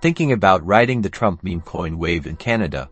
Thinking about riding the Trump meme coin wave in Canada?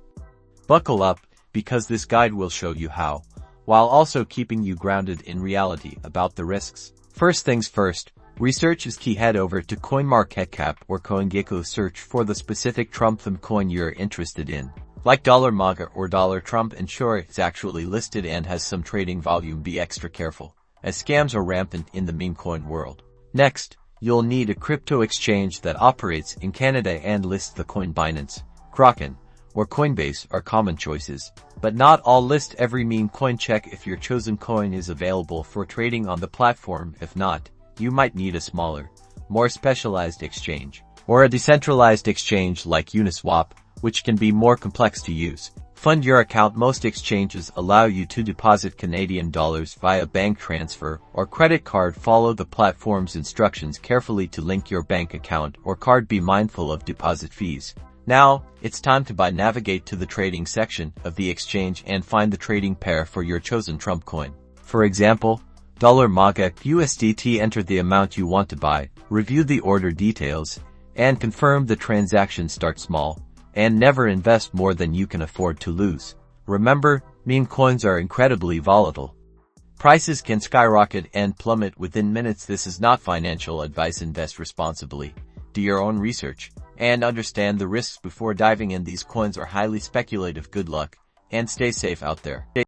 Buckle up, because this guide will show you how, while also keeping you grounded in reality about the risks. First things first, research is key. Head over to CoinMarketCap or CoinGecko, search for the specific Trump theme coin you're interested in, like $MAGA or $Trump. Ensure it's actually listed and has some trading volume. Be extra careful, as scams are rampant in the meme coin world. Next, you'll need a crypto exchange that operates in Canada and lists the coin. Binance, Kraken, or Coinbase are common choices, but not all list every meme coin. Check if your chosen coin is available for trading on the platform. If not, you might need a smaller, more specialized exchange, or a decentralized exchange like Uniswap, which can be more complex to use. Fund your account. Most exchanges allow you to deposit Canadian dollars via bank transfer or credit card. Follow the platform's instructions carefully to link your bank account or card. Be mindful of deposit fees. Now, it's time to buy. Navigate to the trading section of the exchange and find the trading pair for your chosen Trump coin. For example, $MAGA USDT. Enter the amount you want to buy, review the order details, and confirm the transaction. Start small, and never invest more than you can afford to lose. Remember, meme coins are incredibly volatile. Prices can skyrocket and plummet within minutes. This is not financial advice. Invest responsibly, do your own research, and understand the risks before diving in. These coins are highly speculative. Good luck, and stay safe out there.